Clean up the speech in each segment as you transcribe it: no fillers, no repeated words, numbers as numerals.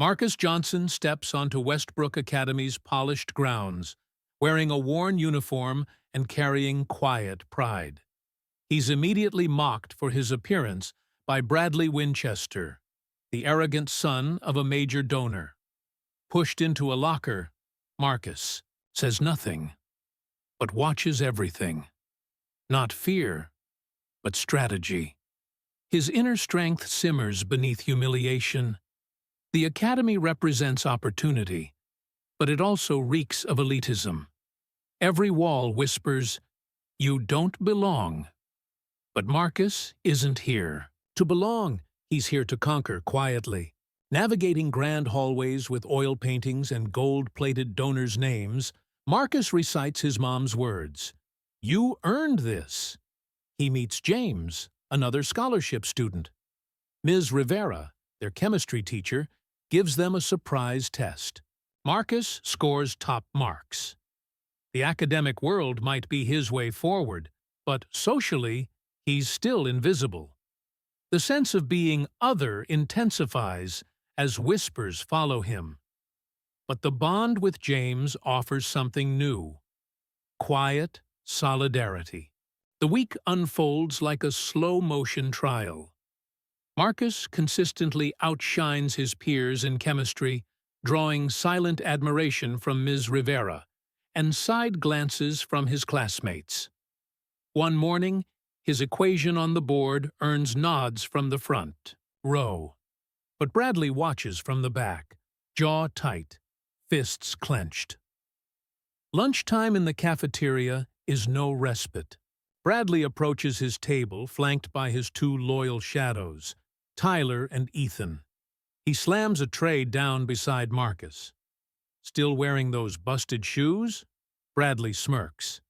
Marcus Johnson steps onto Westbrook Academy's polished grounds, wearing a worn uniform and carrying quiet pride. He's immediately mocked for his appearance by Bradley Winchester, the arrogant son of a major donor. Pushed into a locker, Marcus says nothing, but watches everything. Not fear, but strategy. His inner strength simmers beneath humiliation. The academy represents opportunity, but it also reeks of elitism. Every wall whispers, "You don't belong." But Marcus isn't here to belong. He's here to conquer quietly. Navigating grand hallways with oil paintings and gold-plated donors' names, Marcus recites his mom's words. "You earned this." He meets James, another scholarship student. Ms. Rivera, their chemistry teacher, gives them a surprise test. Marcus scores top marks. The academic world might be his way forward, but socially, he's still invisible. The sense of being other intensifies as whispers follow him. But the bond with James offers something new: quiet solidarity. The week unfolds like a slow-motion trial. Marcus consistently outshines his peers in chemistry, drawing silent admiration from Ms. Rivera and side glances from his classmates. One morning, his equation on the board earns nods from the front row. But Bradley watches from the back, jaw tight, fists clenched. Lunchtime in the cafeteria is no respite. Bradley approaches his table, flanked by his two loyal shadows, Tyler and Ethan. He slams a tray down beside Marcus. "Still wearing those busted shoes?" Bradley smirks.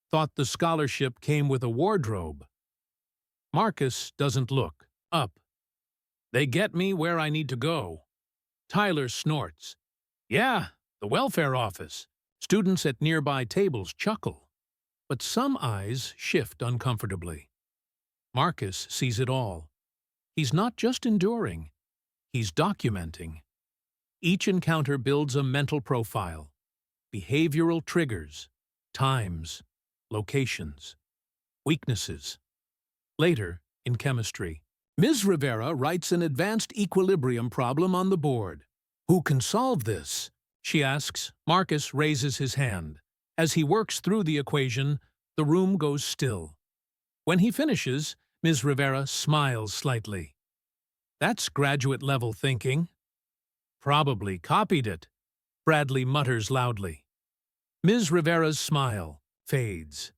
"Thought the scholarship came with a wardrobe." Marcus doesn't look up. "They get me where I need to go." Tyler snorts. "Yeah, the welfare office." Students at nearby tables chuckle, but some eyes shift uncomfortably. Marcus sees it all. He's not just enduring, he's documenting. Each encounter builds a mental profile, behavioral triggers, times, locations, weaknesses. Later, in chemistry, Ms. Rivera writes an advanced equilibrium problem on the board. "Who can solve this?" she asks. Marcus raises his hand. As he works through the equation, the room goes still. When he finishes, Ms. Rivera smiles slightly. "That's graduate-level thinking." "Probably copied it," Bradley mutters loudly. Ms. Rivera's smile fades.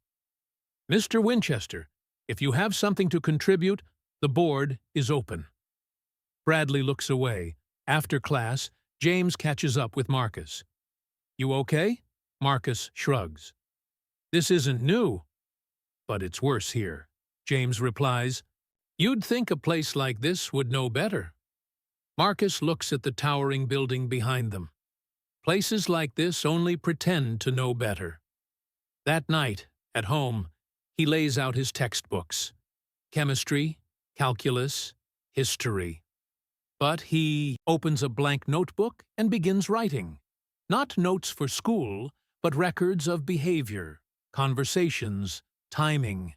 "Mr. Winchester, if you have something to contribute, the board is open." Bradley looks away. After class, James catches up with Marcus. "You okay?" Marcus shrugs. "This isn't new, but it's worse here," James replies. "You'd think a place like this would know better." Marcus looks at the towering building behind them. Places like this only pretend to know better. That night, at home, he lays out his textbooks: chemistry, calculus, history. But he opens a blank notebook and begins writing. Not notes for school, but records of behavior, conversations, timing.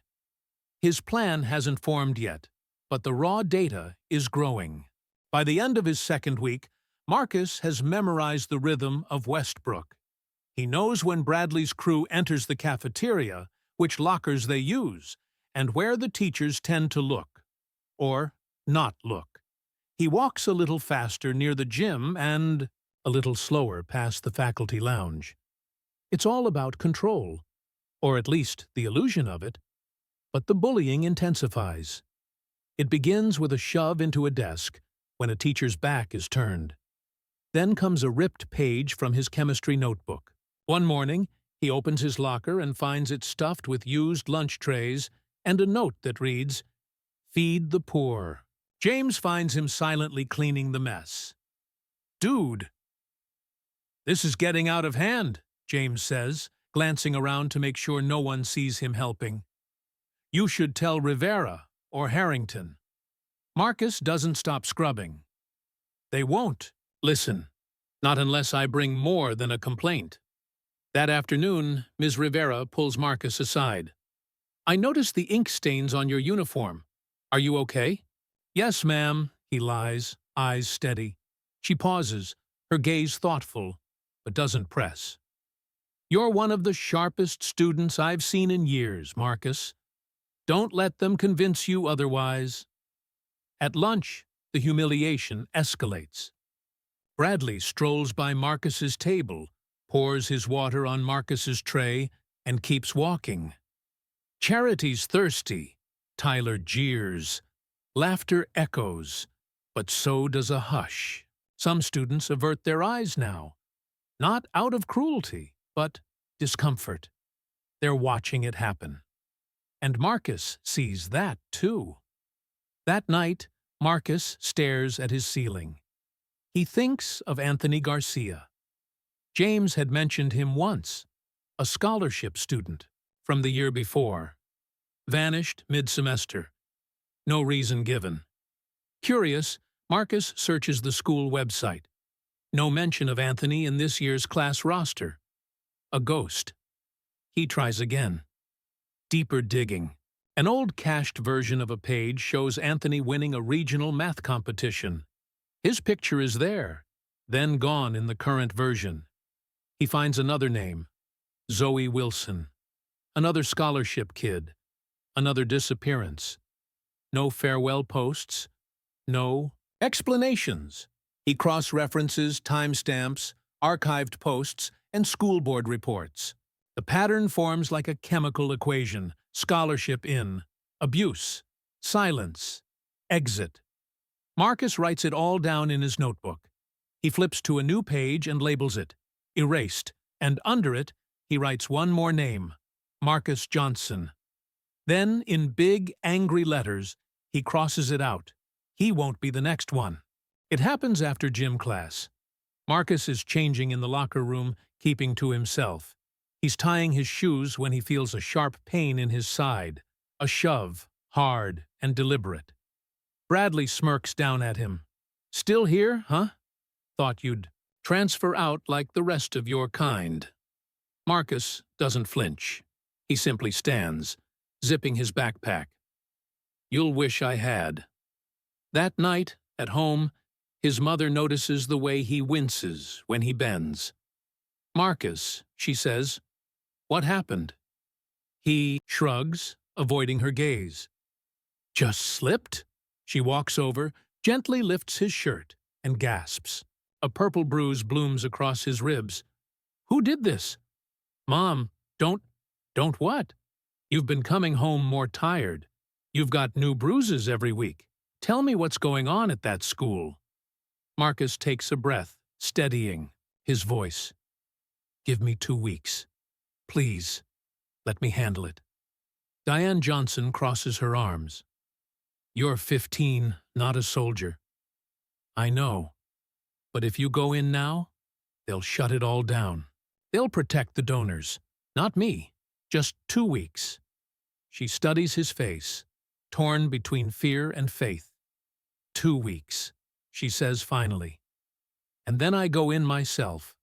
His plan hasn't formed yet, but the raw data is growing. By the end of his second week, Marcus has memorized the rhythm of Westbrook. He knows when Bradley's crew enters the cafeteria, which lockers they use, and where the teachers tend to look, or not look. He walks a little faster near the gym and a little slower past the faculty lounge. It's all about control, or at least the illusion of it. But the bullying intensifies. It begins with a shove into a desk when a teacher's back is turned. Then comes a ripped page from his chemistry notebook. One morning, he opens his locker and finds it stuffed with used lunch trays and a note that reads, "Feed the poor." James finds him silently cleaning the mess. "Dude, this is getting out of hand," James says, glancing around to make sure no one sees him helping. "You should tell Rivera or Harrington." Marcus doesn't stop scrubbing. "They won't," Listen, not unless I bring more than a complaint. That afternoon, Ms. Rivera pulls Marcus aside. I noticed the ink stains on your uniform. Are you okay? Yes, ma'am, he lies, eyes steady. She pauses, her gaze thoughtful, but doesn't press. You're one of the sharpest students I've seen in years, Marcus. Don't let them convince you otherwise. At lunch, the humiliation escalates. Bradley strolls by Marcus's table, pours his water on Marcus's tray, and keeps walking. Charity's thirsty. Tyler jeers. Laughter echoes, but so does a hush. Some students avert their eyes now, not out of cruelty, but discomfort. They're watching it happen. And Marcus sees that, too. That night, Marcus stares at his ceiling. He thinks of Anthony Garcia. James had mentioned him once, a scholarship student from the year before. Vanished mid-semester. No reason given. Curious, Marcus searches the school website. No mention of Anthony in this year's class roster. A ghost. He tries again. Deeper digging. An old cached version of a page shows Anthony winning a regional math competition. His picture is there, then gone in the current version. He finds another name, Zoe Wilson. Another scholarship kid. Another disappearance. No farewell posts. No explanations. He cross-references timestamps, archived posts, and school board reports. The pattern forms like a chemical equation. Scholarship in, abuse, silence, exit. Marcus writes it all down in his notebook. He flips to a new page and labels it, erased, and under it, he writes one more name, Marcus Johnson. Then, in big, angry letters, he crosses it out. He won't be the next one. It happens after gym class. Marcus is changing in the locker room, keeping to himself. He's tying his shoes when he feels a sharp pain in his side, a shove, hard and deliberate. Bradley smirks down at him. Still here, huh? Thought you'd transfer out like the rest of your kind. Marcus doesn't flinch. He simply stands, zipping his backpack. You'll wish I had. That night, at home, his mother notices the way he winces when he bends. Marcus, she says, what happened? He shrugs, avoiding her gaze. Just slipped? She walks over, gently lifts his shirt, and gasps. A purple bruise blooms across his ribs. Who did this? Mom, don't what? You've been coming home more tired. You've got new bruises every week. Tell me what's going on at that school. Marcus takes a breath, steadying his voice. Give me 2 weeks. Please, let me handle it. Diane Johnson crosses her arms. You're 15, not a soldier. I know. But if you go in now, they'll shut it all down. They'll protect the donors. Not me. Just 2 weeks. She studies his face, torn between fear and faith. 2 weeks, she says finally. And then I go in myself.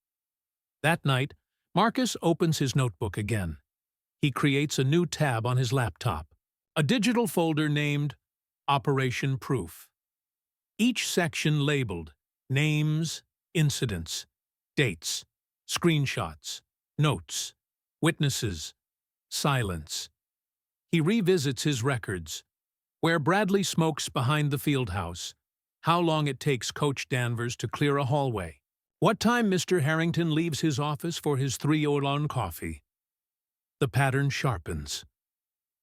That night, Marcus opens his notebook again. He creates a new tab on his laptop, a digital folder named Operation Proof. Each section labeled names, incidents, dates, screenshots, notes, witnesses, silence. He revisits his records. Where Bradley smokes behind the field house, how long it takes Coach Danvers to clear a hallway, what time Mr. Harrington leaves his office for his 3 oolong coffee. The pattern sharpens.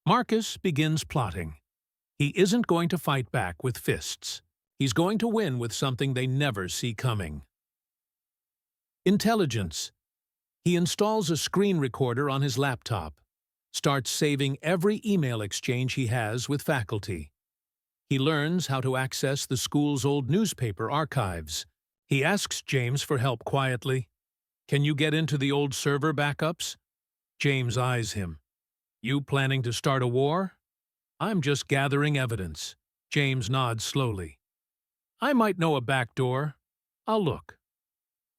Marcus begins plotting. He isn't going to fight back with fists. He's going to win with something they never see coming. Intelligence. He installs a screen recorder on his laptop, starts saving every email exchange he has with faculty. He learns how to access the school's old newspaper archives. He asks James for help quietly. Can you get into the old server backups? James eyes him. You planning to start a war? I'm just gathering evidence. James nods slowly. I might know a back door. I'll look.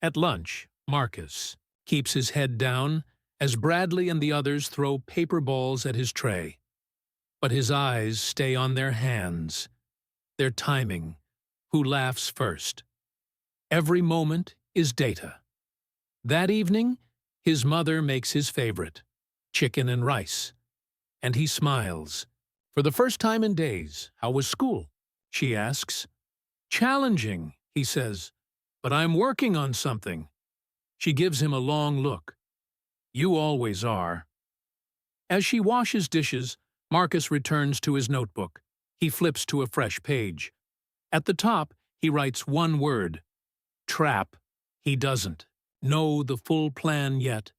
At lunch, Marcus keeps his head down as Bradley and the others throw paper balls at his tray. But his eyes stay on their hands, their timing, who laughs first. Every moment is data. That evening, his mother makes his favorite, chicken and rice, and he smiles. For the first time in days, "How was school?" she asks. "Challenging," he says, "but I'm working on something." She gives him a long look. "You always are." As she washes dishes, Marcus returns to his notebook. He flips to a fresh page. At the top, he writes one word: trap. He doesn't know the full plan yet,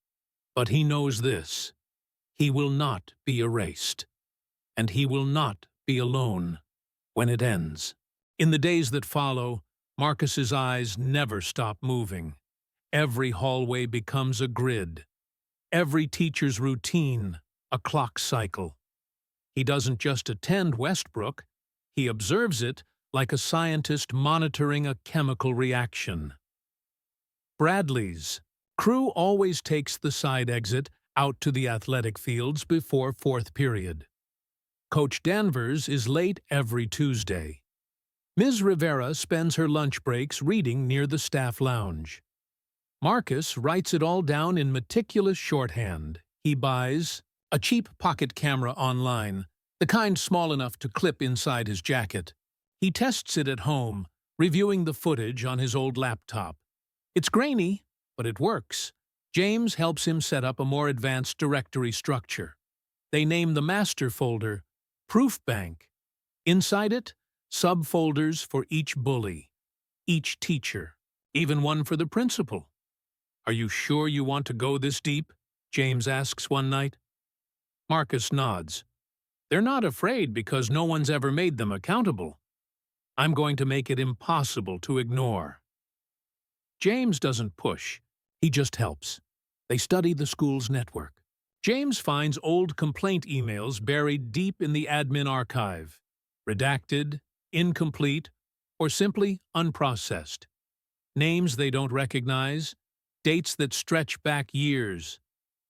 but he knows this: he will not be erased, and he will not be alone when it ends. In the days that follow, Marcus's eyes never stop moving. Every hallway becomes a grid. Every teacher's routine, a clock cycle. He doesn't just attend Westbrook, he observes it like a scientist monitoring a chemical reaction. Bradley's crew always takes the side exit out to the athletic fields before fourth period. Coach Danvers is late every Tuesday. Ms. Rivera spends her lunch breaks reading near the staff lounge. Marcus writes it all down in meticulous shorthand. He buys a cheap pocket camera online, the kind small enough to clip inside his jacket. He tests it at home, reviewing the footage on his old laptop. It's grainy, but it works. James helps him set up a more advanced directory structure. They name the master folder Proof Bank. Inside it, subfolders for each bully, each teacher, even one for the principal. "Are you sure you want to go this deep?" James asks one night. Marcus nods. "They're not afraid because no one's ever made them accountable. I'm going to make it impossible to ignore." James doesn't push. He just helps. They study the school's network. James finds old complaint emails buried deep in the admin archive, redacted, incomplete, or simply unprocessed. Names they don't recognize, dates that stretch back years.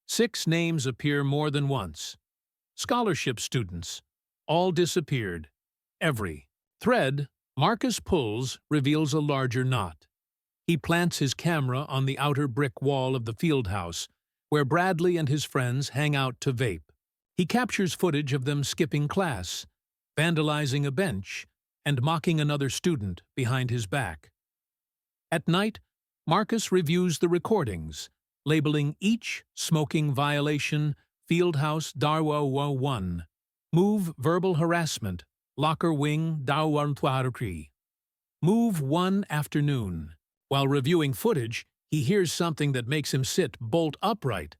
6 names appear more than once. Scholarship students, all disappeared. Every thread Marcus pulls reveals a larger knot. He plants his camera on the outer brick wall of the field house, where Bradley and his friends hang out to vape. He captures footage of them skipping class, vandalizing a bench, and mocking another student behind his back. At night, Marcus reviews the recordings, labeling each smoking violation Fieldhouse Darwa 1, Move Verbal Harassment, Locker Wing Darwa. Move 1 afternoon. While reviewing footage, he hears something that makes him sit bolt upright.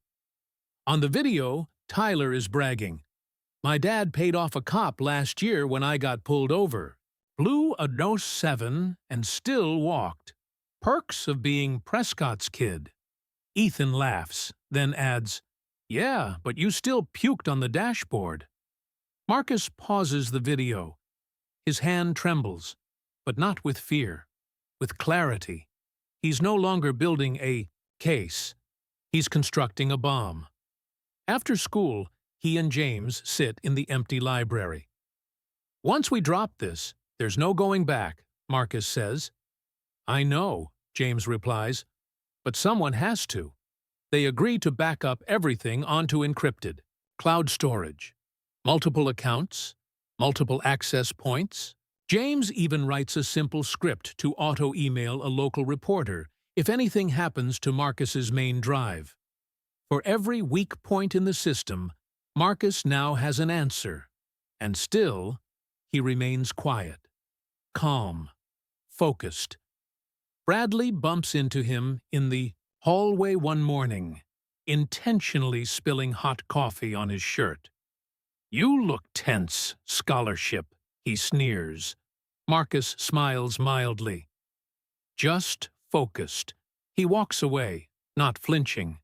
On the video, Tyler is bragging. "My dad paid off a cop last year when I got pulled over. Blew a dose 7 and still walked. Perks of being Prescott's kid." Ethan laughs, then adds, "Yeah, but you still puked on the dashboard." Marcus pauses the video. His hand trembles, but not with fear, with clarity. He's no longer building a case. He's constructing a bomb. After school, he and James sit in the empty library. "Once we drop this, there's no going back," Marcus says. "I know," James replies, "but someone has to." They agree to back up everything onto encrypted cloud storage, multiple accounts, multiple access points. James even writes a simple script to auto-email a local reporter if anything happens to Marcus's main drive. For every weak point in the system, Marcus now has an answer, and still, he remains quiet, calm, focused. Bradley bumps into him in the hallway one morning, intentionally spilling hot coffee on his shirt. "You look tense, scholarship," he sneers. Marcus smiles mildly. Just focused. He walks away, not flinching.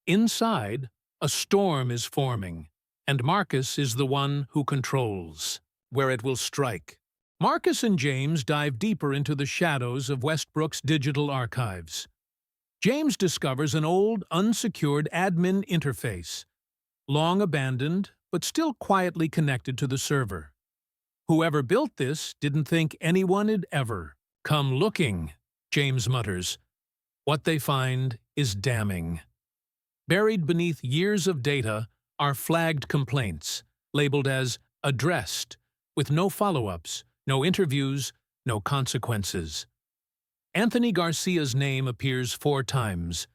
Inside, a storm is forming, and Marcus is the one who controls where it will strike. Marcus and James dive deeper into the shadows of Westbrook's digital archives. James discovers an old, unsecured admin interface, long abandoned, but still quietly connected to the server. Whoever built this didn't think anyone had ever come looking, James mutters. What they find is damning. Buried beneath years of data are flagged complaints, labeled as addressed, with no follow-ups, no interviews, no consequences. Anthony Garcia's name appears 4 times.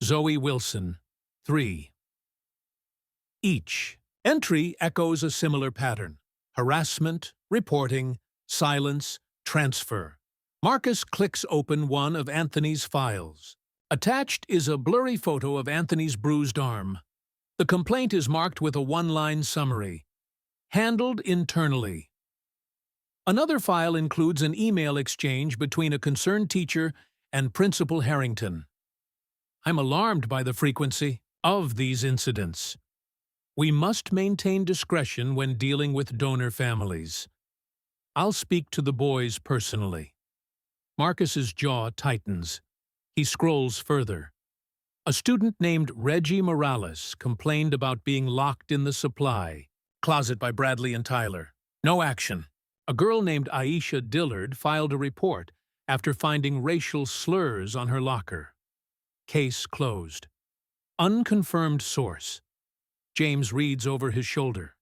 Zoe Wilson, 3. Each entry echoes a similar pattern: harassment, reporting, silence, transfer. Marcus clicks open one of Anthony's files. Attached is a blurry photo of Anthony's bruised arm. The complaint is marked with a 1-line summary: handled internally. Another file includes an email exchange between a concerned teacher and Principal Harrington. I'm alarmed by the frequency of these incidents. We must maintain discretion when dealing with donor families. I'll speak to the boys personally. Marcus's jaw tightens. He scrolls further. A student named Reggie Morales complained about being locked in the supply closet by Bradley and Tyler. No action. A girl named Aisha Dillard filed a report after finding racial slurs on her locker. Case closed. Unconfirmed source. James reads over his shoulder.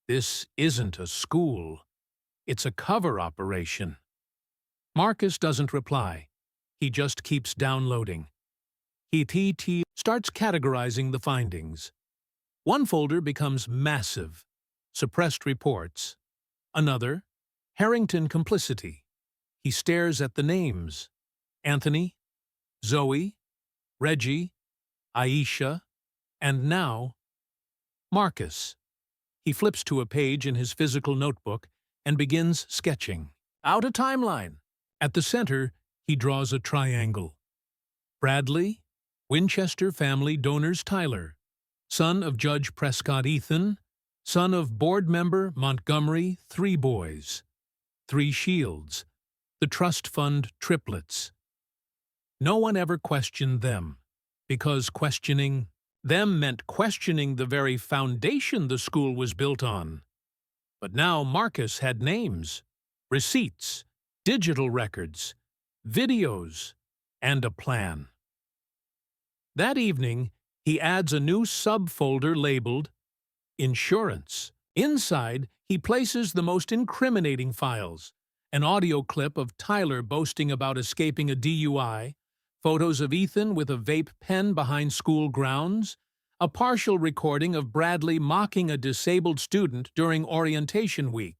This isn't a school. It's a cover operation. Marcus doesn't reply. He just keeps downloading. He starts categorizing the findings. One folder becomes massive: suppressed reports. Another, Harrington complicity. He stares at the names: Anthony, Zoe, Reggie, Aisha, and now Marcus. He flips to a page in his physical notebook and begins sketching out a timeline. At the center, he draws a triangle. Bradley, Winchester family donors Tyler, son of Judge Prescott Ethan, son of board member Montgomery, 3 boys. 3 Shields, the trust fund triplets. No one ever questioned them, because questioning them meant questioning the very foundation the school was built on. But now Marcus had names, receipts, digital records, videos, and a plan. That evening, he adds a new subfolder labeled Insurance. Inside, he places the most incriminating files: an audio clip of Tyler boasting about escaping a DUI, photos of Ethan with a vape pen behind school grounds, a partial recording of Bradley mocking a disabled student during orientation week.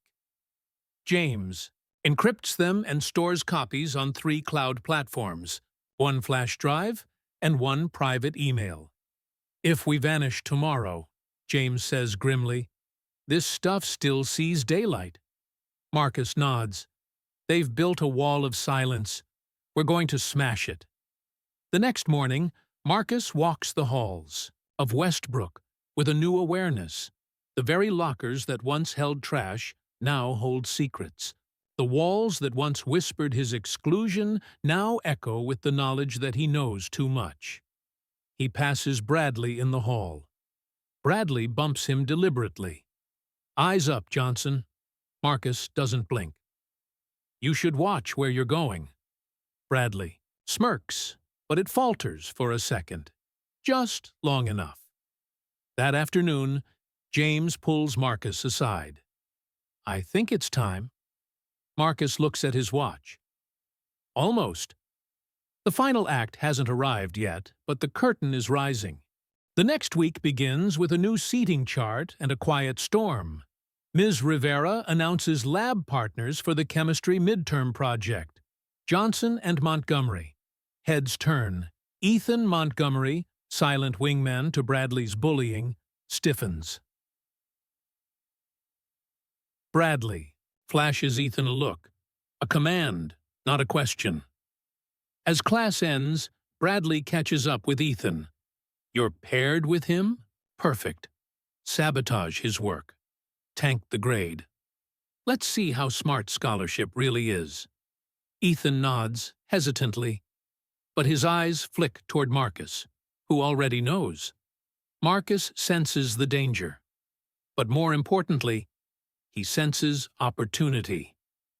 James encrypts them and stores copies on 3 cloud platforms, 1 flash drive and 1 private email. If we vanish tomorrow, James says grimly, this stuff still sees daylight. Marcus nods. They've built a wall of silence. We're going to smash it. The next morning, Marcus walks the halls of Westbrook with a new awareness. The very lockers that once held trash now hold secrets. The walls that once whispered his exclusion now echo with the knowledge that he knows too much. He passes Bradley in the hall. Bradley bumps him deliberately. Eyes up, Johnson. Marcus doesn't blink. You should watch where you're going. Bradley smirks, but it falters for a second. Just long enough. That afternoon, James pulls Marcus aside. I think it's time. Marcus looks at his watch. Almost. The final act hasn't arrived yet, but the curtain is rising. The next week begins with a new seating chart and a quiet storm. Ms. Rivera announces lab partners for the chemistry midterm project. Johnson and Montgomery. Heads turn. Ethan Montgomery, silent wingman to Bradley's bullying, stiffens. Bradley flashes Ethan a look. A command, not a question. As class ends, Bradley catches up with Ethan. You're paired with him? Perfect. Sabotage his work. Tank the grade. Let's see how smart scholarship really is. Ethan nods, hesitantly. but his eyes flick toward Marcus, who already knows. Marcus senses the danger. But more importantly, he senses opportunity.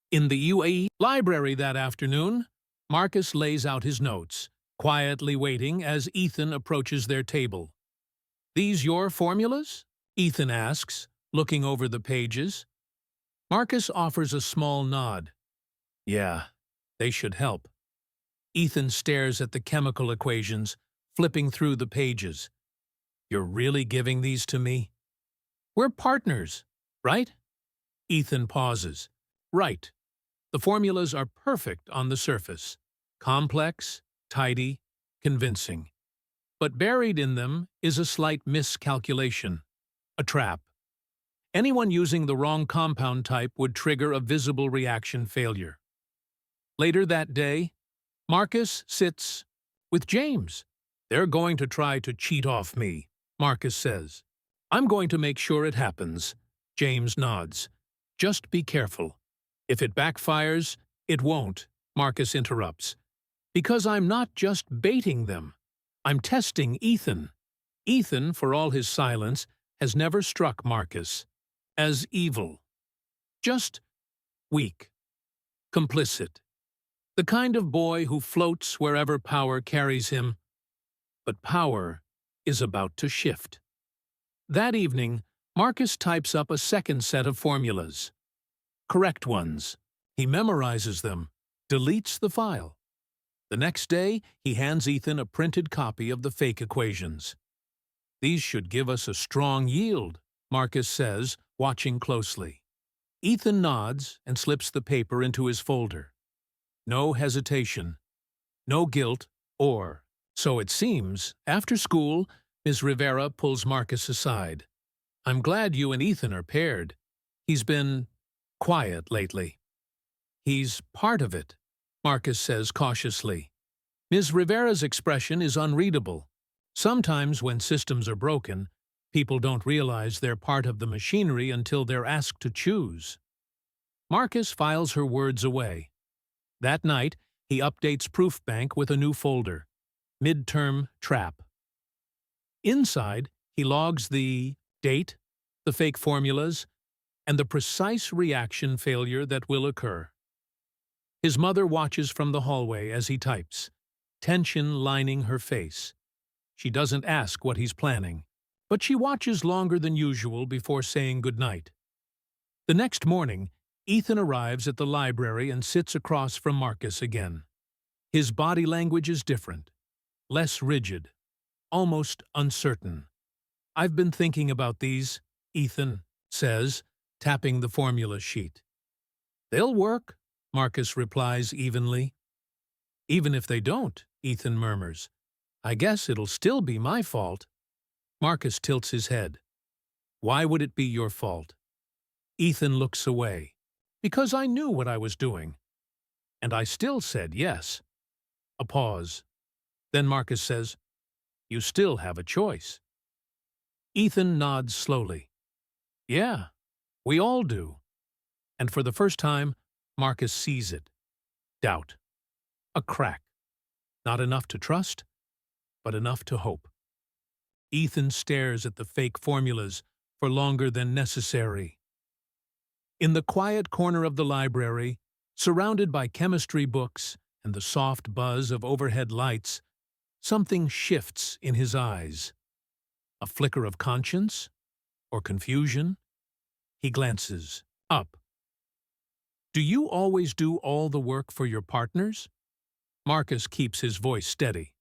In the UAE library that afternoon, Marcus lays out his notes, quietly waiting as Ethan approaches their table. "These your formulas?" Ethan asks, looking over the pages. Marcus offers a small nod. "Yeah, they should help." Ethan stares at the chemical equations, flipping through the pages. "You're really giving these to me? We're partners, right?" Ethan pauses. "Right. The formulas are perfect on the surface. Complex, tidy, convincing. But buried in them is a slight miscalculation. A trap. Anyone using the wrong compound type would trigger a visible reaction failure." Later that day, Marcus sits with James. "They're going to try to cheat off me," Marcus says. "I'm going to make sure it happens." James nods. "Just be careful. If it backfires, it won't," Marcus interrupts. "Because I'm not just baiting them. I'm testing Ethan." Ethan, for all his silence, has never struck Marcus as evil. Just weak, complicit. The kind of boy who floats wherever power carries him. But power is about to shift. That evening, Marcus types up a second set of formulas. Correct ones. He memorizes them, deletes the file. The next day, he hands Ethan a printed copy of the fake equations. "These should give us a strong yield," Marcus says, watching closely. Ethan nods and slips the paper into his folder. No hesitation, no guilt, or, so it seems, after school, Ms. Rivera pulls Marcus aside. "I'm glad you and Ethan are paired. He's been quiet lately." "He's part of it," Marcus says cautiously. Ms. Rivera's expression is unreadable. Sometimes when systems are broken, people don't realize they're part of the machinery until they're asked to choose. Marcus files her words away. That night, he updates Proofbank with a new folder, Midterm Trap. Inside, he logs the date, the fake formulas, and the precise reaction failure that will occur. His mother watches from the hallway as he types, tension lining her face. She doesn't ask what he's planning, but she watches longer than usual before saying goodnight. The next morning, Ethan arrives at the library and sits across from Marcus again. His body language is different, less rigid, almost uncertain. "I've been thinking about these," Ethan says, tapping the formula sheet. "They'll work," Marcus replies evenly. "Even if they don't," Ethan murmurs. "I guess it'll still be my fault." Marcus tilts his head. "Why would it be your fault?" Ethan looks away. "Because I knew what I was doing. And I still said yes." A pause. Then Marcus says, "You still have a choice." Ethan nods slowly. "Yeah, we all do." And for the first time, Marcus sees it. Doubt. A crack. Not enough to trust, but enough to hope. Ethan stares at the fake formulas for longer than necessary. In the quiet corner of the library, surrounded by chemistry books and the soft buzz of overhead lights, something shifts in his eyes. A flicker of conscience? Or confusion? He glances up. "Do you always do all the work for your partners?" Marcus keeps his voice steady.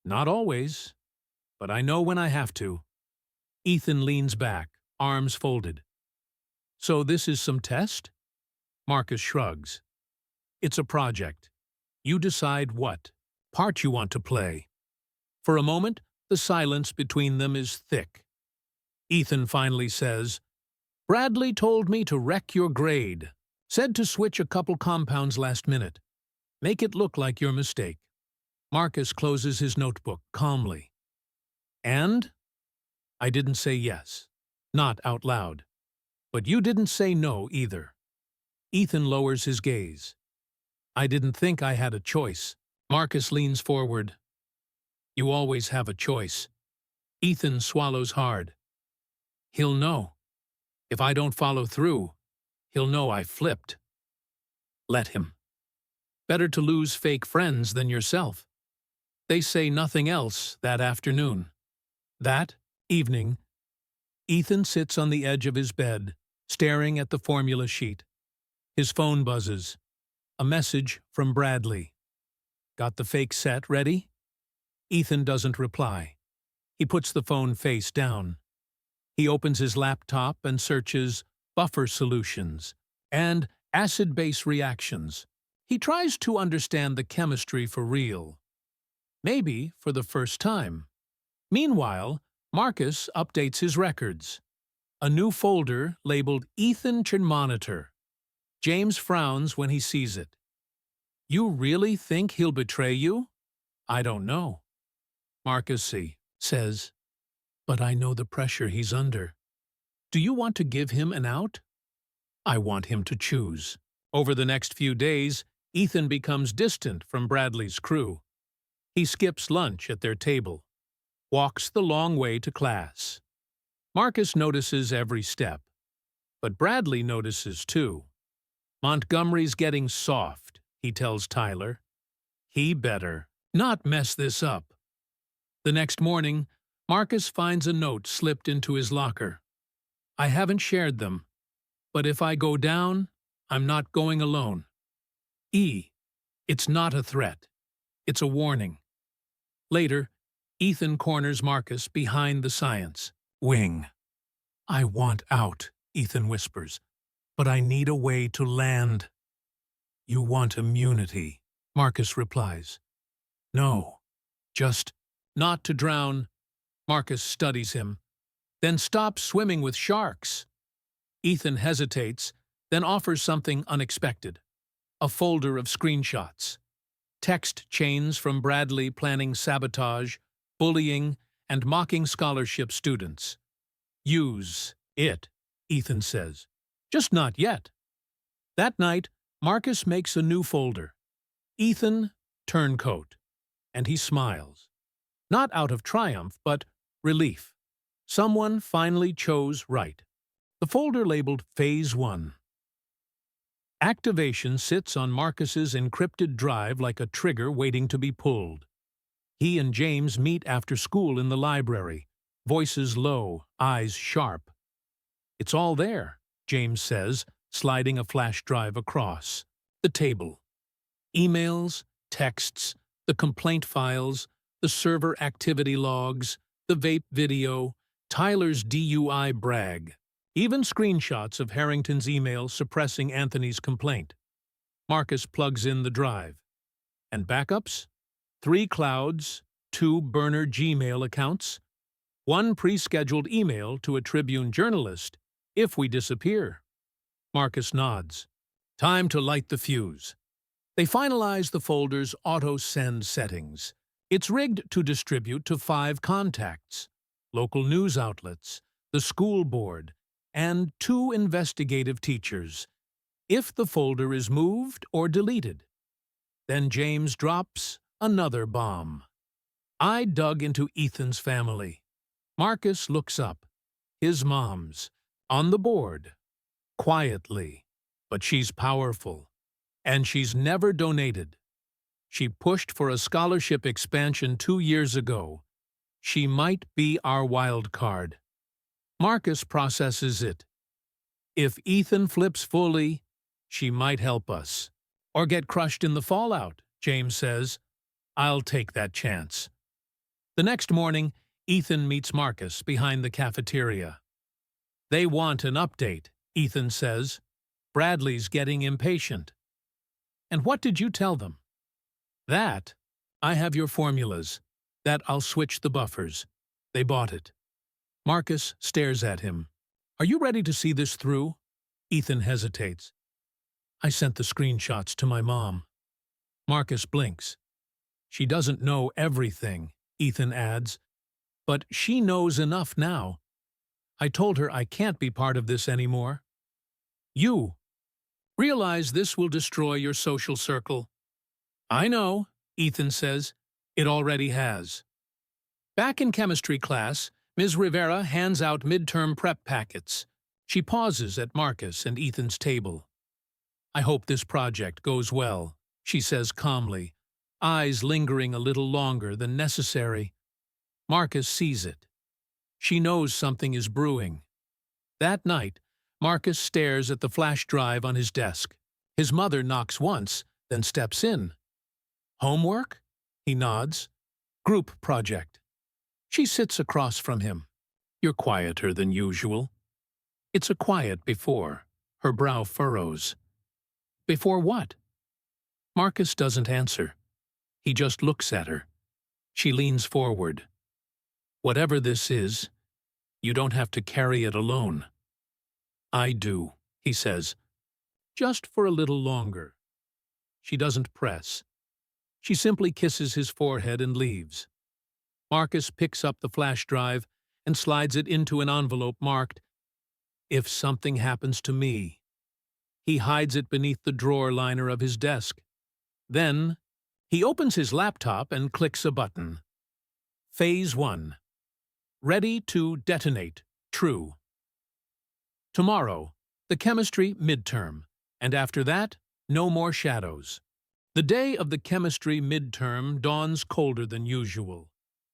"Not always, but I know when I have to." Ethan leans back, arms folded. "So this is some test?" Marcus shrugs. "It's a project. You decide what part you want to play." For a moment, the silence between them is thick. Ethan finally says, "Bradley told me to wreck your grade. Said to switch a couple compounds last minute. Make it look like your mistake." Marcus closes his notebook calmly. "And?" "I didn't say yes. Not out loud. But you didn't say no either." Ethan lowers his gaze. "I didn't think I had a choice." Marcus leans forward. You always have a choice. Ethan swallows hard. He'll know. If I don't follow through, he'll know I flipped. Let him. Better to lose fake friends than yourself. They say nothing else that afternoon. That evening, Ethan sits on the edge of his bed, staring at the formula sheet. His phone buzzes. A message from Bradley. Got the fake set ready? Ethan doesn't reply. He puts the phone face down. He opens his laptop and searches buffer solutions and acid-base reactions. He tries to understand the chemistry for real. Maybe for the first time. Meanwhile, Marcus updates his records. A new folder labeled Ethan Monitor. James frowns when he sees it. You really think he'll betray you? I don't know. Marcus says, but I know the pressure he's under. Do you want to give him an out? I want him to choose. Over the next few days, Ethan becomes distant from Bradley's crew. He skips lunch at their table, walks the long way to class. Marcus notices every step, but Bradley notices too. Montgomery's getting soft, he tells Tyler. He better not mess this up. The next morning, Marcus finds a note slipped into his locker. I haven't shared them, but if I go down, I'm not going alone. It's not a threat. It's a warning. Later, Ethan corners Marcus behind the science wing. I want out, Ethan whispers, but I need a way to land. You want immunity, Marcus replies. No, just not to drown. Marcus studies him, then stops swimming with sharks. Ethan hesitates, then offers something unexpected. A folder of screenshots. Text chains from Bradley planning sabotage, bullying, and mocking scholarship students. Use it, Ethan says. Just not yet. That night, Marcus makes a new folder. Ethan, turncoat. And he smiles. Not out of triumph, but relief. Someone finally chose right. The folder labeled Phase 1. Activation sits on Marcus's encrypted drive like a trigger waiting to be pulled. He and James meet after school in the library, voices low, eyes sharp. It's all there, James says, sliding a flash drive across. The table. Emails, texts, the complaint files, the server activity logs, the vape video, Tyler's DUI brag. Even screenshots of Harrington's email suppressing Anthony's complaint. Marcus plugs in the drive. And backups? 3 clouds, 2 burner Gmail accounts, 1 pre-scheduled email to a Tribune journalist if we disappear. Marcus nods. Time to light the fuse. They finalize the folder's auto-send settings. It's rigged to distribute to 5 contacts, local news outlets, the school board, and 2 investigative teachers, if the folder is moved or deleted. Then James drops another bomb. I dug into Ethan's family. Marcus looks up. His mom's on the board, quietly, but she's powerful, and she's never donated. She pushed for a scholarship expansion 2 years ago. She might be our wild card. Marcus processes it. If Ethan flips fully, she might help us. Or get crushed in the fallout, James says. I'll take that chance. The next morning, Ethan meets Marcus behind the cafeteria. They want an update, Ethan says. Bradley's getting impatient. And what did you tell them? That I have your formulas. That I'll switch the buffers. They bought it. Marcus stares at him. Are you ready to see this through? Ethan hesitates. I sent the screenshots to my mom. Marcus blinks. She doesn't know everything, Ethan adds, but she knows enough now. I told her I can't be part of this anymore. You realize this will destroy your social circle. I know, Ethan says. It already has. Back in chemistry class, Ms. Rivera hands out midterm prep packets. She pauses at Marcus and Ethan's table. I hope this project goes well, she says calmly, eyes lingering a little longer than necessary. Marcus sees it. She knows something is brewing. That night, Marcus stares at the flash drive on his desk. His mother knocks once, then steps in. Homework? He nods. Group project. She sits across from him. You're quieter than usual. It's a quiet before. Her brow furrows. Before what? Marcus doesn't answer. He just looks at her. She leans forward. Whatever this is, you don't have to carry it alone. I do, he says. Just for a little longer. She doesn't press. She simply kisses his forehead and leaves. Marcus picks up the flash drive and slides it into an envelope marked, If something happens to me. He hides it beneath the drawer liner of his desk. Then, he opens his laptop and clicks a button. Phase 1. Ready to detonate. True. Tomorrow, the chemistry midterm, and after that, no more shadows. The day of the chemistry midterm dawns colder than usual,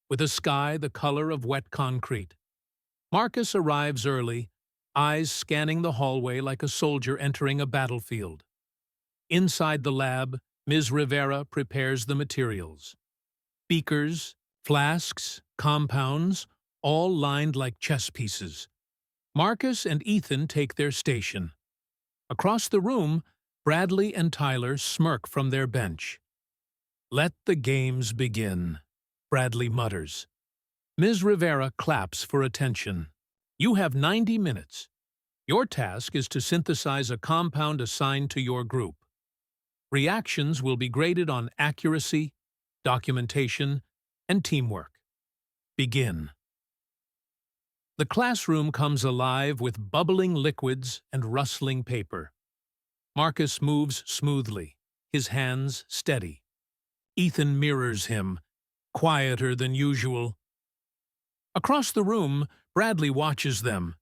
with a sky the color of wet concrete. Marcus arrives early, eyes scanning the hallway like a soldier entering a battlefield. Inside the lab, Ms. Rivera prepares the materials. Beakers, flasks, compounds, all lined like chess pieces. Marcus and Ethan take their station. Across the room, Bradley and Tyler smirk from their bench. Let the games begin, Bradley mutters. Ms. Rivera claps for attention. You have 90 minutes. Your task is to synthesize a compound assigned to your group. Reactions will be graded on accuracy, documentation, and teamwork. Begin. The classroom comes alive with bubbling liquids and rustling paper. Marcus moves smoothly, his hands steady. Ethan mirrors him, quieter than usual. Across the room, Bradley watches them.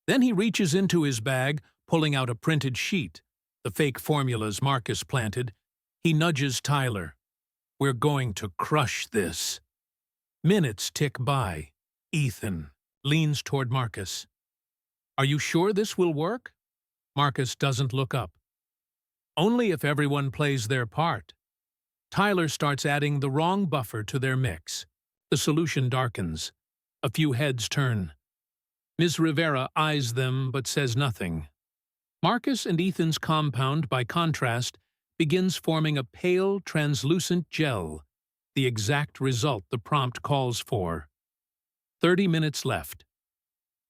Then he reaches into his bag, pulling out a printed sheet, the fake formulas Marcus planted. He nudges Tyler. We're going to crush this. Minutes tick by. Ethan leans toward Marcus. Are you sure this will work? Marcus doesn't look up. Only if everyone plays their part. Tyler starts adding the wrong buffer to their mix. The solution darkens. A few heads turn. Ms. Rivera eyes them but says nothing. Marcus and Ethan's compound, by contrast, begins forming a pale, translucent gel, the exact result the prompt calls for. 30 minutes left.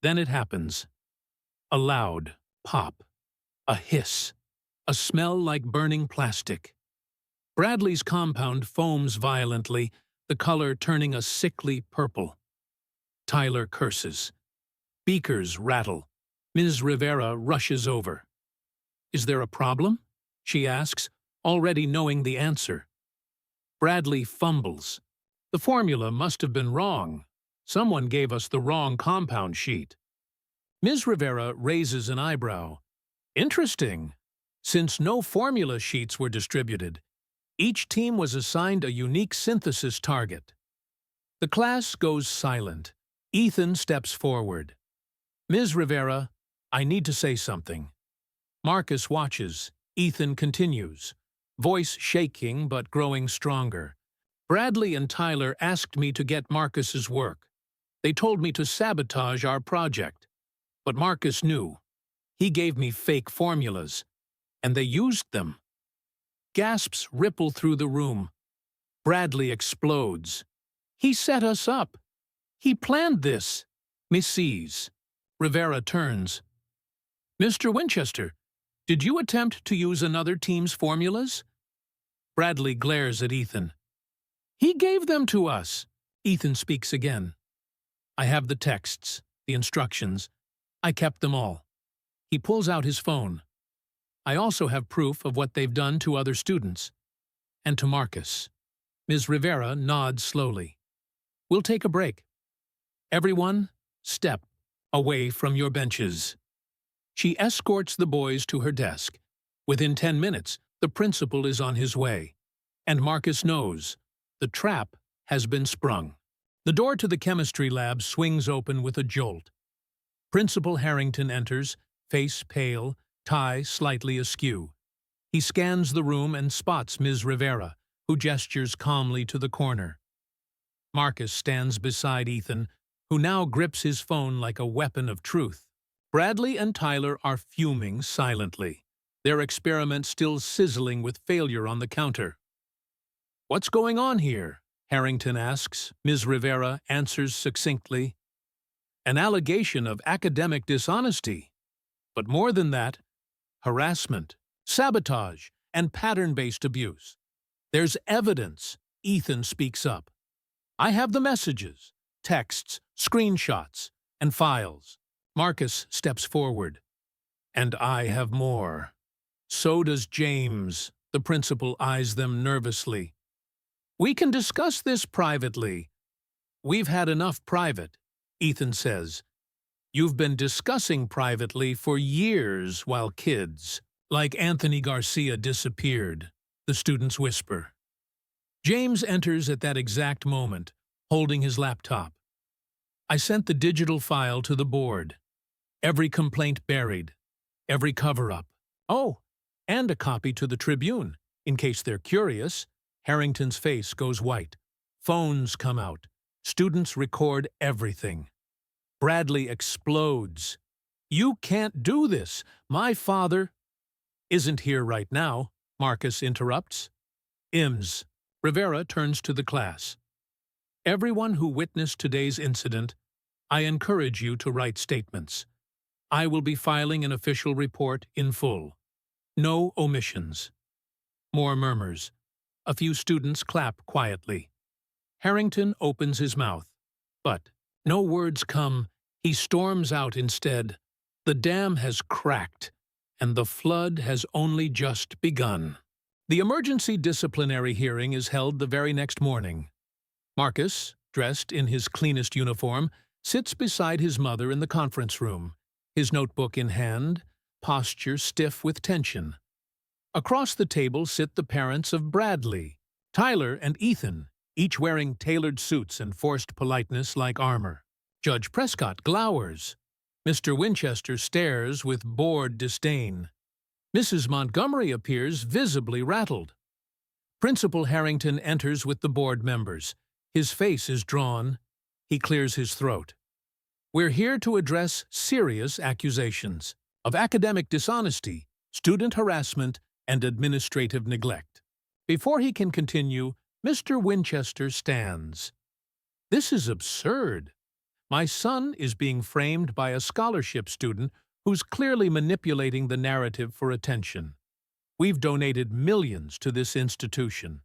Then it happens. A loud pop, a hiss, a smell like burning plastic. Bradley's compound foams violently, the color turning a sickly purple. Tyler curses. Beakers rattle. Ms. Rivera rushes over. Is there a problem? She asks, already knowing the answer. Bradley fumbles. The formula must have been wrong. Someone gave us the wrong compound sheet. Ms. Rivera raises an eyebrow. Interesting. Since no formula sheets were distributed, each team was assigned a unique synthesis target. The class goes silent. Ethan steps forward. Ms. Rivera, I need to say something. Marcus watches. Ethan continues, voice shaking but growing stronger. Bradley and Tyler asked me to get Marcus's work. They told me to sabotage our project. But Marcus knew. He gave me fake formulas, and they used them. Gasps ripple through the room. Bradley explodes. He set us up. He planned this. Mrs. Rivera turns. Mr. Winchester, did you attempt to use another team's formulas? Bradley glares at Ethan. He gave them to us. Ethan speaks again. I have the texts, the instructions. I kept them all. He pulls out his phone. I also have proof of what they've done to other students. And to Marcus. Ms. Rivera nods slowly. We'll take a break. Everyone, step away from your benches. She escorts the boys to her desk. Within 10 minutes, the principal is on his way. And Marcus knows the trap has been sprung. The door to the chemistry lab swings open with a jolt. Principal Harrington enters, face pale, tie slightly askew. He scans the room and spots Ms. Rivera, who gestures calmly to the corner. Marcus stands beside Ethan, who now grips his phone like a weapon of truth. Bradley and Tyler are fuming silently, their experiment still sizzling with failure on the counter. What's going on here? Harrington asks. Ms. Rivera answers succinctly. An allegation of academic dishonesty. But more than that, harassment, sabotage, and pattern-based abuse. There's evidence, Ethan speaks up. I have the messages, texts, screenshots, and files. Marcus steps forward. And I have more. So does James. The principal eyes them nervously. We can discuss this privately. We've had enough private, Ethan says. You've been discussing privately for years while kids, like Anthony Garcia disappeared, the students whisper. James enters at that exact moment, holding his laptop. I sent the digital file to the board. Every complaint buried, every cover-up. Oh, and a copy to the Tribune, in case they're curious. Harrington's face goes white. Phones come out. Students record everything. Bradley explodes. You can't do this. My father isn't here right now, Marcus interrupts. Ims. Rivera turns to the class. Everyone who witnessed today's incident, I encourage you to write statements. I will be filing an official report in full. No omissions. More murmurs. A few students clap quietly. Harrington opens his mouth. But no words come. He storms out instead. The dam has cracked, and the flood has only just begun. The emergency disciplinary hearing is held the very next morning. Marcus, dressed in his cleanest uniform, sits beside his mother in the conference room, his notebook in hand, posture stiff with tension. Across the table sit the parents of Bradley, Tyler and Ethan, each wearing tailored suits and forced politeness like armor. Judge Prescott glowers. Mr. Winchester stares with bored disdain. Mrs. Montgomery appears visibly rattled. Principal Harrington enters with the board members. His face is drawn. He clears his throat. We're here to address serious accusations of academic dishonesty, student harassment, and administrative neglect. Before he can continue, Mr. Winchester stands. This is absurd. My son is being framed by a scholarship student who's clearly manipulating the narrative for attention. We've donated millions to this institution.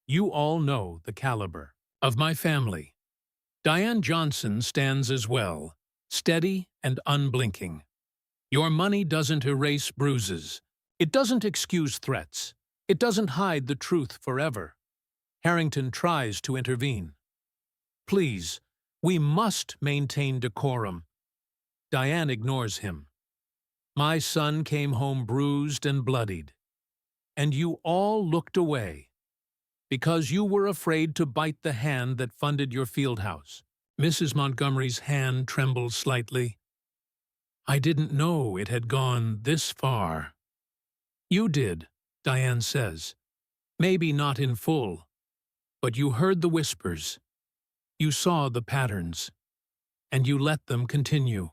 You all know the caliber of my family. Diane Johnson stands as well, steady and unblinking. Your money doesn't erase bruises. It doesn't excuse threats. It doesn't hide the truth forever. Harrington tries to intervene. Please, we must maintain decorum. Diane ignores him. My son came home bruised and bloodied, and you all looked away because you were afraid to bite the hand that funded your field house. Mrs. Montgomery's hand trembles slightly. I didn't know it had gone this far. You did, Diane says. Maybe not in full, but you heard the whispers. You saw the patterns, and you let them continue.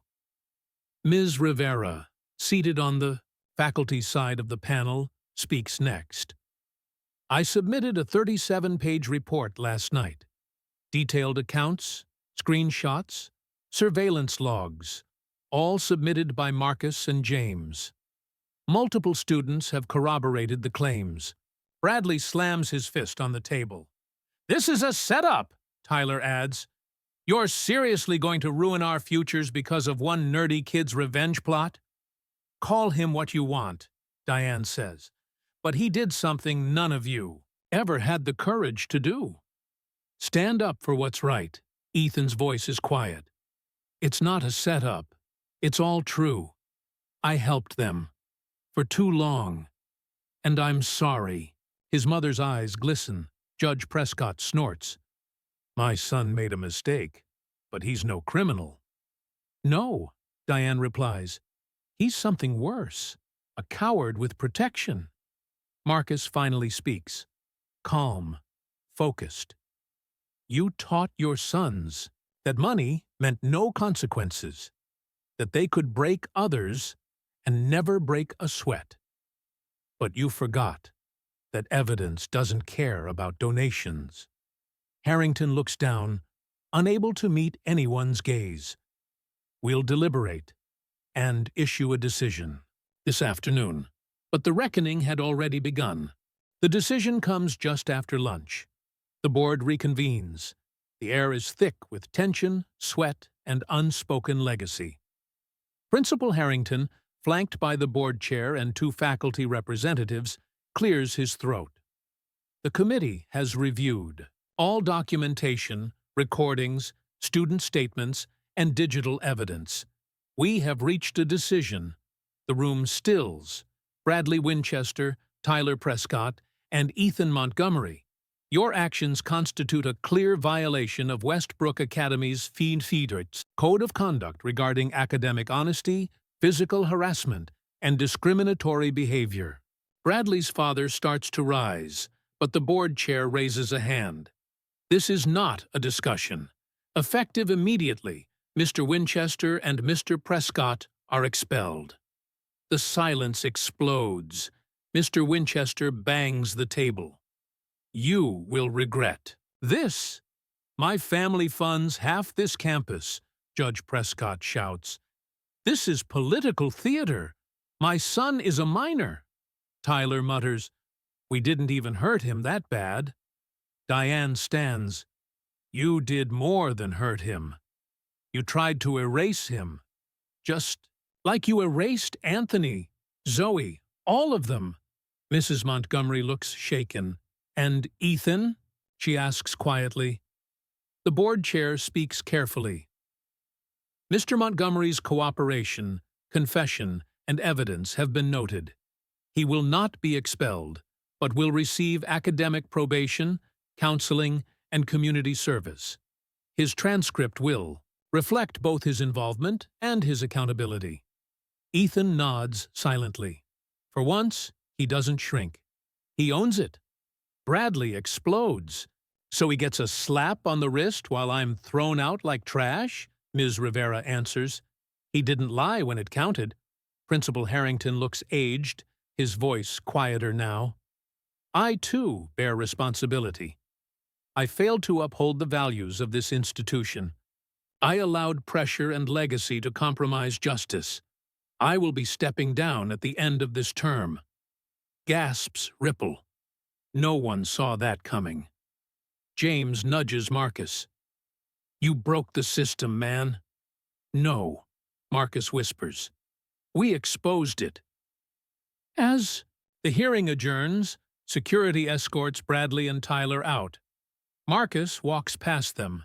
Ms. Rivera, seated on the faculty side of the panel, speaks next. I submitted a 37-page report last night. Detailed accounts, screenshots, surveillance logs, all submitted by Marcus and James. Multiple students have corroborated the claims. Bradley slams his fist on the table. This is a setup, Tyler adds. You're seriously going to ruin our futures because of one nerdy kid's revenge plot? Call him what you want, Diane says. But he did something none of you, ever had the courage to do. Stand up for what's right. Ethan's voice is quiet. It's not a setup. It's all true. I helped them. For too long. And I'm sorry. His mother's eyes glisten. Judge Prescott snorts. My son made a mistake, but he's no criminal. No, Diane replies. He's something worse. A coward with protection. Marcus finally speaks. Calm. Focused. You taught your sons that money meant no consequences, that they could break others and never break a sweat. But you forgot that evidence doesn't care about donations. Harrington looks down, unable to meet anyone's gaze. We'll deliberate and issue a decision this afternoon. But the reckoning had already begun. The decision comes just after lunch. The board reconvenes. The air is thick with tension, sweat, and unspoken legacy. Principal Harrington, flanked by the board chair and 2 faculty representatives, clears his throat. The committee has reviewed all documentation, recordings, student statements, and digital evidence. We have reached a decision. The room stills. Bradley Winchester, Tyler Prescott, and Ethan Montgomery. Your actions constitute a clear violation of Westbrook Academy's Feedfeeders Code of Conduct regarding academic honesty, physical harassment, and discriminatory behavior. Bradley's father starts to rise, but the board chair raises a hand. This is not a discussion. Effective immediately, Mr. Winchester and Mr. Prescott are expelled. The silence explodes. Mr. Winchester bangs the table. You will regret this. My family funds half this campus, Judge Prescott shouts. This is political theater. My son is a minor. Tyler mutters, we didn't even hurt him that bad. Diane stands. You did more than hurt him. You tried to erase him. Just like you erased Anthony, Zoe, all of them. Mrs. Montgomery looks shaken. And Ethan? She asks quietly. The board chair speaks carefully. Mr. Montgomery's cooperation, confession, and evidence have been noted. He will not be expelled, but will receive academic probation, counseling, and community service. His transcript will reflect both his involvement and his accountability. Ethan nods silently. For once, he doesn't shrink. He owns it. Bradley explodes. So he gets a slap on the wrist while I'm thrown out like trash? Ms. Rivera answers. He didn't lie when it counted. Principal Harrington looks aged, his voice quieter now. I, too, bear responsibility. I failed to uphold the values of this institution. I allowed pressure and legacy to compromise justice. I will be stepping down at the end of this term. Gasps ripple. No one saw that coming. James nudges Marcus. You broke the system, man. No, Marcus whispers. We exposed it. As the hearing adjourns, security escorts Bradley and Tyler out. Marcus walks past them,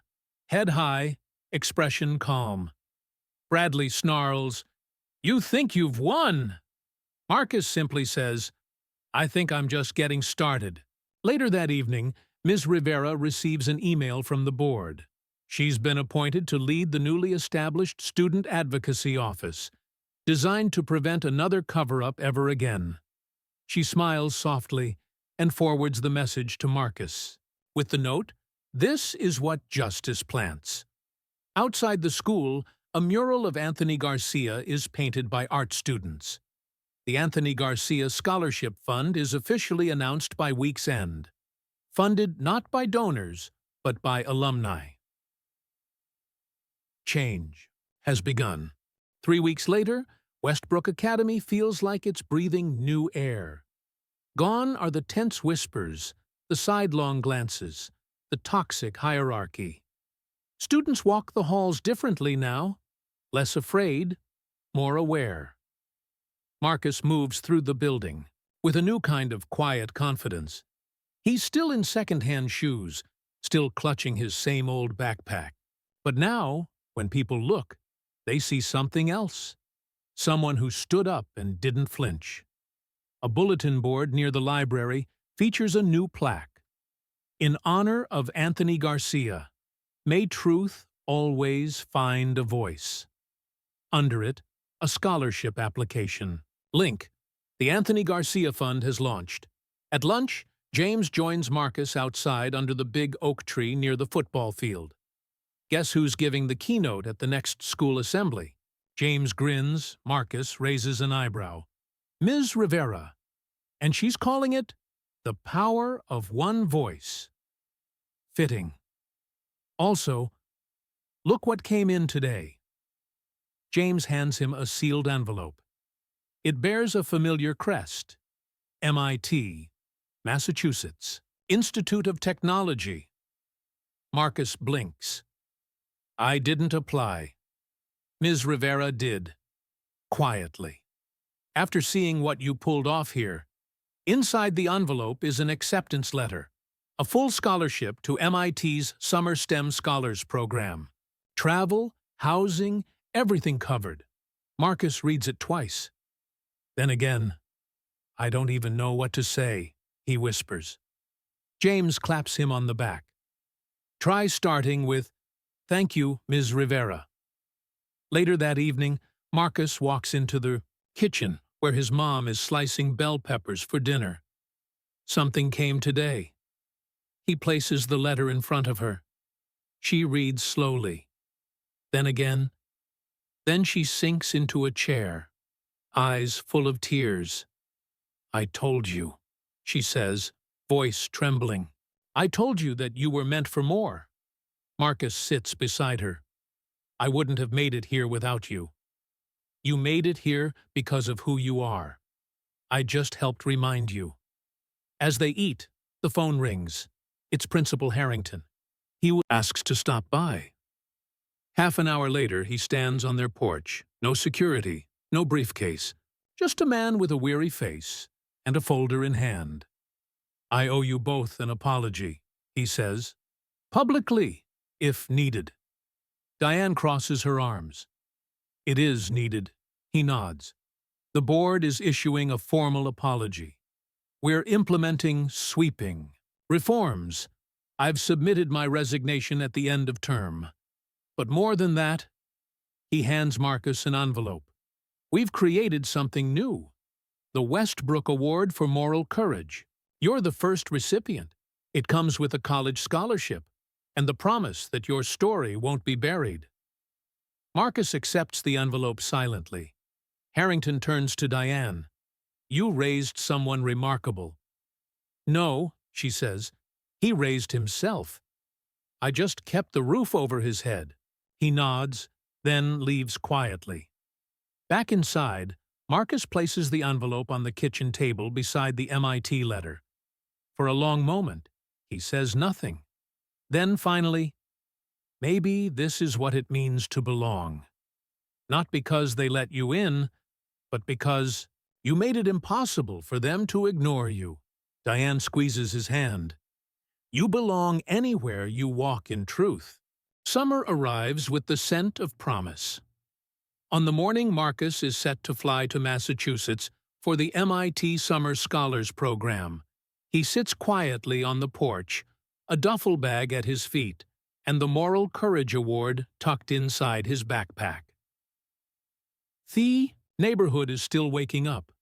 head high, expression calm. Bradley snarls, You think you've won? Marcus simply says, I think I'm just getting started. Later that evening, Ms. Rivera receives an email from the board. She's been appointed to lead the newly established Student Advocacy Office, designed to prevent another cover-up ever again. She smiles softly and forwards the message to Marcus, with the note, This is what justice plants. Outside the school, a mural of Anthony Garcia is painted by art students. The Anthony Garcia Scholarship Fund is officially announced by week's end, funded not by donors, but by alumni. Change has begun. 3 weeks later, Westbrook Academy feels like it's breathing new air. Gone are the tense whispers, the sidelong glances, the toxic hierarchy. Students walk the halls differently now, less afraid, more aware. Marcus moves through the building with a new kind of quiet confidence. He's still in second-hand shoes, still clutching his same old backpack. But now, when people look, they see something else. Someone who stood up and didn't flinch. A bulletin board near the library features a new plaque. In honor of Anthony Garcia, may truth always find a voice. Under it, a scholarship application. Link: the Anthony Garcia Fund has launched. At lunch, James joins Marcus outside under the big oak tree near the football field. Guess who's giving the keynote at the next school assembly? James grins, Marcus raises an eyebrow. Ms. Rivera. And she's calling it The Power of One Voice. Fitting. Also, look what came in today. James hands him a sealed envelope. It bears a familiar crest. MIT, Massachusetts, Institute of Technology. Marcus blinks. I didn't apply. Ms. Rivera did. Quietly. After seeing what you pulled off here, inside the envelope is an acceptance letter. A full scholarship to MIT's Summer STEM Scholars Program. Travel, housing, everything covered. Marcus reads it twice. Then again, I don't even know what to say, he whispers. James claps him on the back. Try starting with, Thank you, Ms. Rivera. Later that evening, Marcus walks into the kitchen where his mom is slicing bell peppers for dinner. Something came today. He places the letter in front of her. She reads slowly. Then again. Then she sinks into a chair, eyes full of tears. I told you, she says, voice trembling. I told you that you were meant for more. Marcus sits beside her. I wouldn't have made it here without you. You made it here because of who you are. I just helped remind you. As they eat, the phone rings. It's Principal Harrington. He asks to stop by. Half an hour later, he stands on their porch. No security, no briefcase. Just a man with a weary face and a folder in hand. I owe you both an apology, he says. Publicly, if needed. Diane crosses her arms. It is needed, he nods. The board is issuing a formal apology. We're implementing sweeping reforms. I've submitted my resignation at the end of term. But more than that, he hands Marcus an envelope. We've created something new. The Westbrook Award for Moral Courage. You're the first recipient. It comes with a college scholarship and the promise that your story won't be buried. Marcus accepts the envelope silently. Harrington turns to Diane. You raised someone remarkable. No, she says. He raised himself. I just kept the roof over his head. He nods, then leaves quietly. Back inside, Marcus places the envelope on the kitchen table beside the MIT letter. For a long moment, he says nothing. Then finally, maybe this is what it means to belong. Not because they let you in, but because you made it impossible for them to ignore you. Diane squeezes his hand. You belong anywhere you walk in truth. Summer arrives with the scent of promise. On the morning Marcus is set to fly to Massachusetts for the MIT Summer Scholars Program, he sits quietly on the porch, a duffel bag at his feet, and the Moral Courage Award tucked inside his backpack. The neighborhood is still waking up.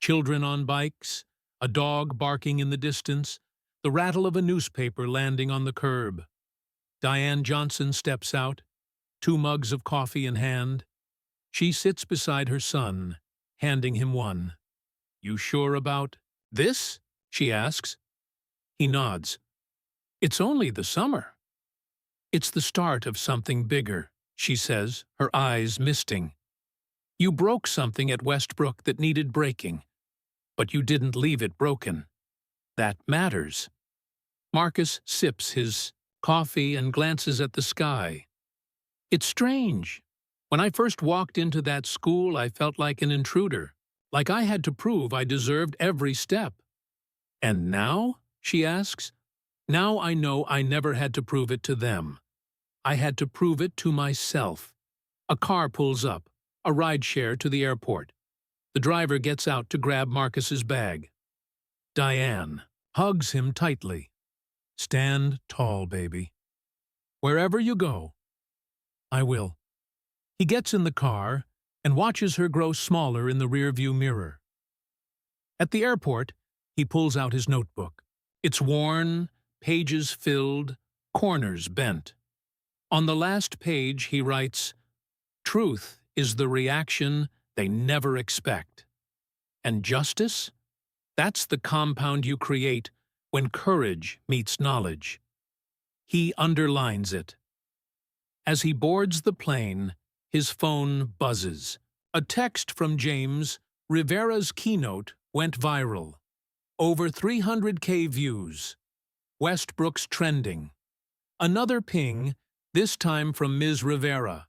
Children on bikes, a dog barking in the distance, the rattle of a newspaper landing on the curb. Diane Johnson steps out, 2 mugs of coffee in hand. She sits beside her son, handing him one. You sure about this? She asks. He nods. It's only the summer. It's the start of something bigger, she says, her eyes misting. You broke something at Westbrook that needed breaking, but you didn't leave it broken. That matters. Marcus sips his coffee and glances at the sky. It's strange. When I first walked into that school, I felt like an intruder, like I had to prove I deserved every step. And now, she asks. Now I know I never had to prove it to them. I had to prove it to myself. A car pulls up, a rideshare to the airport. The driver gets out to grab Marcus's bag. Diane hugs him tightly. Stand tall, baby. Wherever you go, I will. He gets in the car and watches her grow smaller in the rearview mirror. At the airport, he pulls out his notebook. It's worn, pages filled, corners bent. On the last page, he writes, "Truth is the reaction they never expect. And justice? That's the compound you create when courage meets knowledge." He underlines it. As he boards the plane, his phone buzzes. A text from James, Rivera's keynote, went viral. Over 300K views. Westbrook's trending. Another ping, this time from Ms. Rivera.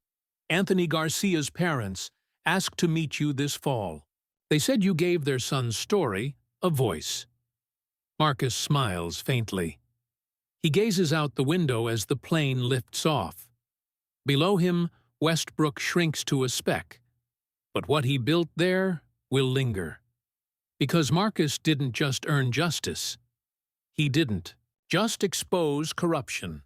Anthony Garcia's parents asked to meet you this fall. They said you gave their son's story a voice. Marcus smiles faintly. He gazes out the window as the plane lifts off. Below him, Westbrook shrinks to a speck. But what he built there will linger. Because Marcus didn't just earn justice. He didn't just expose corruption.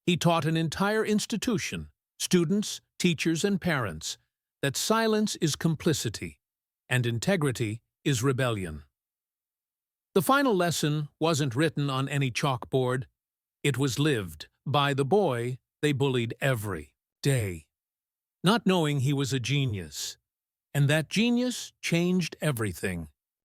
He taught an entire institution, students, teachers, and parents, that silence is complicity and integrity is rebellion. The final lesson wasn't written on any chalkboard. It was lived by the boy they bullied every day, not knowing he was a genius. And that genius changed everything.